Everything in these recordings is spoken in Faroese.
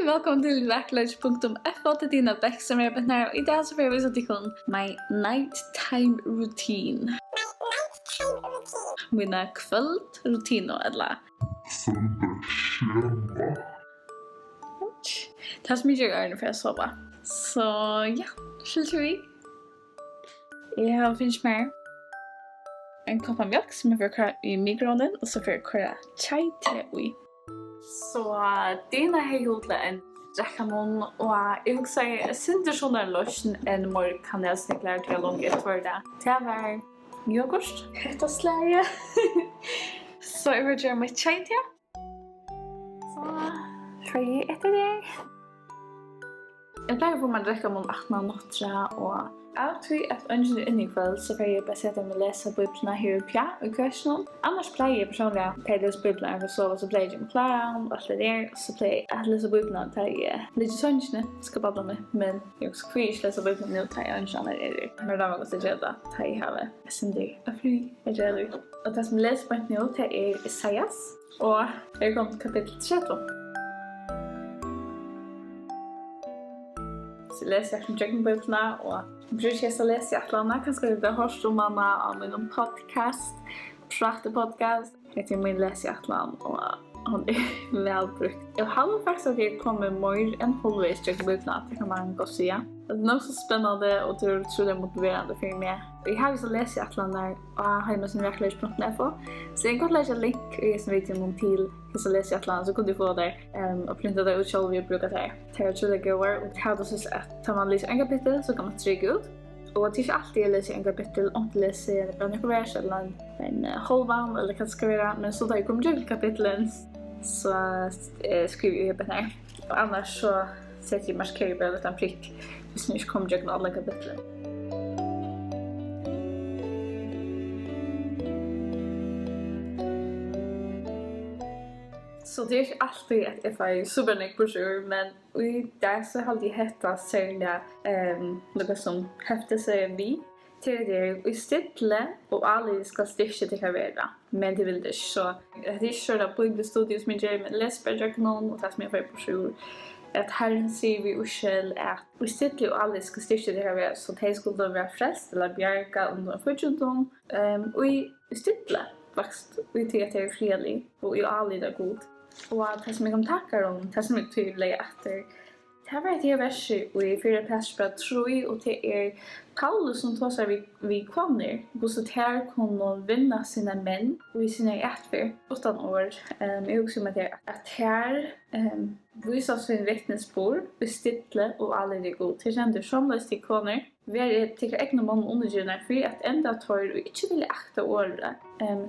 Hej, välkommen till VAKURLEIKI.FO till dina bäck som är här. Och idag så får jag visa till my nighttime routine. Mina kvöld-rutinu, eller? Det som jag gör för att sova. Så ja, skyltar vi. Jag finns med en kopp av mjölk som jag får köra i mikroovnen och så får jag köra chai te i. Så dina hejhotla en dräckamon och jag också synder sådana lösning en mor kanelsnäcklar till långt efter det. Det var yoghurt, Hetta släge. Så jag vill göra mitt chai te. Så får jag äta det. Jag plejer få man dräckamon 18 nottra och allt vi att önskar in i kväll så får jag bara sätta mig och läsa biblarna här uppe i kursen. Annars plejer jag personligen att läsa biblarna för att sova så plejer jag med Klara och allt det där. Så plejer jag att läsa biblarna till jag lite sönsna ska babbla med. Men jag också kvitt läsa biblarna nu till jag önskar när det är. Men det var också jävla till jag har SND och fly är jävligt. Och det som jag läser på nu till är Isaias. Och jag kom till kapitel 13. Så läser jag som biblarna och brukar jag så läsa jag alla kanske det hörs om mamma av min podcast, podcast. Det är min läs jag alla och hon är välbrukt. Jag har faktiskt att jag kommer mer än halvvägs till biblarna, det kan man gå säga. Det är nog så spännande och det är otroligt motiverande för mig. Jag har så läst jag alla när jag har med sin VAKURLEIKI.FO. Så jag kan lägga länk i som vet om till så läser jag alla så kan du få där och printa det ut själv vi brukar det. Det är otroligt goer och det har så att tar man läser en kapitel så kan man trycka ut. Och det är alltid jag läser en kapitel om du läser en vers eller en halvan eller kan skriva men så där jag kommer till kapitlen så skriver jag på här. Och annars så sätter jag markerar bara utan prick. Hvis ni ikke kommer til alle kapitler. Så det er ikke alltid at jeg får supernek brosjur, men i dag så har jeg Hetta særlig noe som hefter seg vi. Til det er i stille og alle skal styrke til hva være. Men det vil det ikke. Så det er ikke sånn at bibelstudier som jeg gjør med lesbergjaknon og det som jeg får brosjur. Att Herren säger vi ursel att vi stilla och alla ska styrka det här så att de skulle vara frälst eller bjärka under förtjundom. Och i stilla faktiskt, vi tycker att det är fredlig och i alla det god. Och det som jag kan tacka om, det som är tydligt att det här var ett verset och i 4 Petrus 3 och det är Paulus som tar sig vid kvanner. Och så här kunde vinna sina män och i sina hjärtfär 8 år. Jag också med det att här visar sin vittnesbord, bestittle och alla det god. Till kände samlas till kvanner. Vi är till egna man undergivna för att ända tar och inte vill akta året.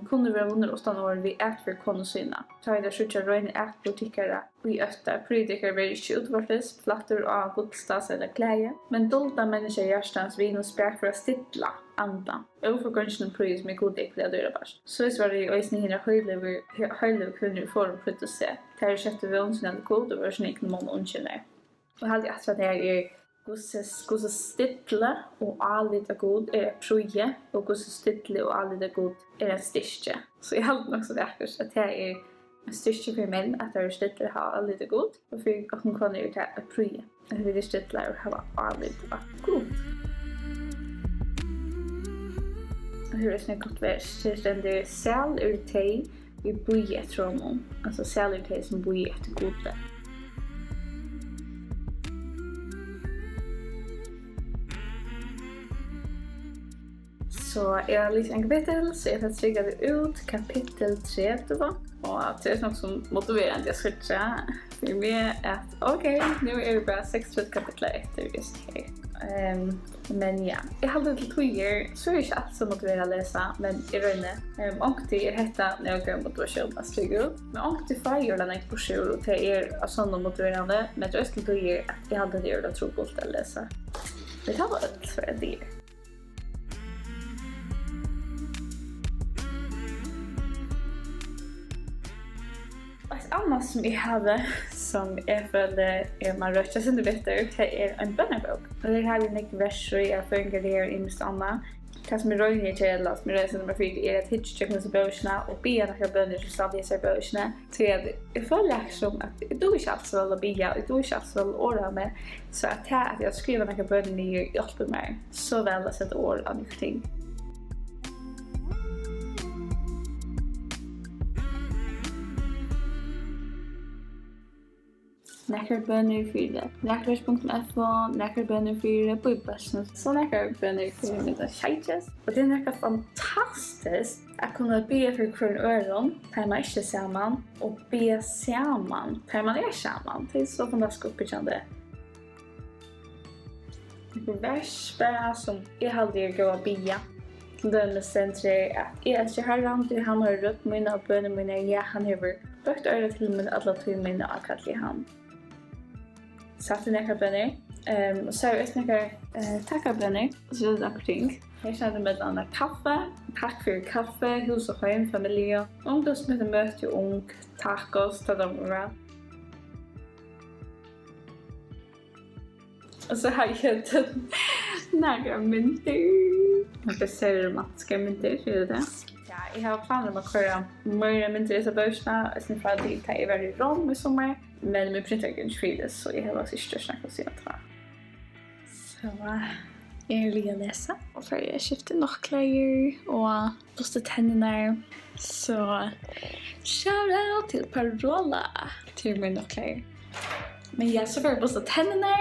Kunde vara under 8 år vid hjärtfär kvanner sina. Tar det skjutsa röjna hjärtbutikkare vi ötta. Predikar vi inte utvartes, flattor av godstas eller kläge. Men dolda människor hjärstans vin och spärk för att stittla andan. Oförgångsna pris med god äckliga dörrabars. Så är det i ösningarna höjliga kunde form för att se. Det här är köttet vid ondsynande god och var sin egen mån ondkänner. Och jag hade att det här är gosse stittla och allida god är proje och gosse stittla och allida god är en styrke. Så jag hade också därför att det här är en styrke för män att det är stittla och ha allida god. Och för att hon kan göra det här proje. Att det är stittla och ha allida god. Hur är det gott vers? Det är säl ur tej i boje tror jag. Alltså säl ur tej som boje efter goda. Så jag har läst en kapitel så jag får trycka det ut kapitel 30. Och det är något som motiverande jag switcha för mig att okej, nu är det bara 6 kapitel efter just här. Men ja, jag hade lite twiger så är det inte alls så motiverad att läsa men i röjne ångti är Hetta när jag går motivation att stryka ut men ångti färger den inte på sjur och det är sådana motiverande men jag skulle twiger att jag hade det gjort att tro på att läsa det här var ett för det annars som jag hade som jag följde man röstar sig inte bättre det är en bönebok och det här är en verser jag följer det här i mitt anna det som röjning eller som reser nummer 4 att hitta checkna så börsna och be några bönder som stadigt så börsna till att jag följer som att det är inte alls så att bia det är inte alls så att ora med så att jag skriver några bönder i hjälper mig så väl att sätta ord av någonting. Nekkar bønner for det. Nekkar.fo, nekkar bønner for bøybørsene. Så nekkar bønner for det skjeites. Og det nekkar fantastisk at kunne be for hver øren, der man ikke sammen, og be sammen, der man sammen. Det så fantastisk oppbyggende. Det vers bare som jeg aldri går å bia. Til denne sentret at jeg elsker herren, til han har rødt mine og bønner mine, ja, han har brukt øret til mine, alle tog mine og akkurat i han. Satt i nekkar bønner. Og så er det nekkar takkabønner, så det er akkurat ting. Jeg kjenner med andre kaffe, takk for kaffe, hus og hjem, familie, ungdomsmøte, møte, ung, tacos, ta dem bra. Og så har jeg några mynter. Jag ser romantiska mynter, så är det. Ja, jag har planer om att köra mer mynter i så börsna. Jag ska dit ta över i Rom i sommar. Men min printer är inte fri, så jag har också störst snack att se att så jag vill läsa. Och för jag skiftar nockkläder och bosta tänderna. Så shout out till Parola till min nockkläder. Men jag så för bosta tänderna.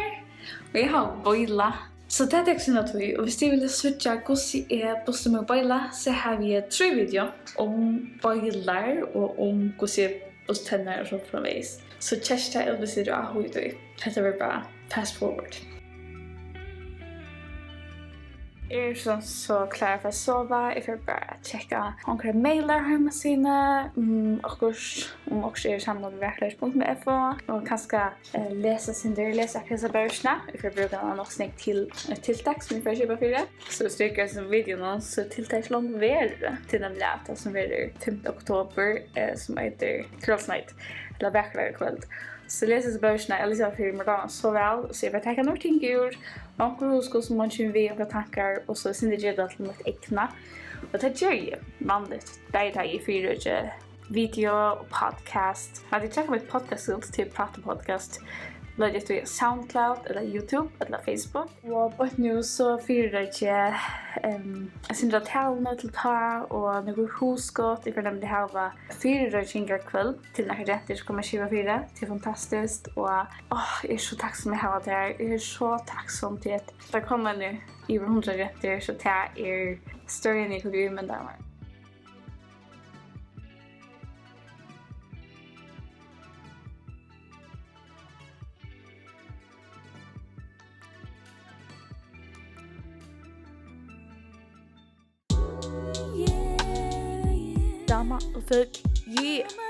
Och jag har boila. Så det är också något vi, och hvis du vill switcha hur jag bosta med boila så har vi 3 video om boilar och om hur jag bosta tänder och så framvis. Så testa eller hvis du har hur du. Det är bara fast forward. Jag är så klar för att sova. Jag får bara checka några mailar hemma sina. Och också är samman med vakurleiki.fo. Och kanske läsa sin där, läsa kassa börsna. Jag får bruka någon snack till tilltag som vi får köpa för det. Så stryker jag som videon så tilltagslång värre till den läta som är 5 oktober som heter Girls Night. Eller vakurleiki-kvöld. Så läser jag börsna, eller så för morgon så väl. Så jag vill tänka några ting ur. Några huskor som man känner vid och tankar. Och så sen det gör det till mitt egna. Och det gör ju vanligt. Det är i 4 video och podcast. Jag hade checkat mitt podcast ut till prata podcast. Lägger det via SoundCloud eller YouTube eller Facebook. Och på nu så fyrer jag syndra talene till ta och några huskott. Jag nämnde halva 4 kväll till några rätter som kommer skriva 4. Det är fantastiskt och jag är så tacksam att ha det här. Jag är så tacksam till att det kommer nu över 100 rätter så det är större än jag kunde göra med det här. Dama och FYLG. Yeah!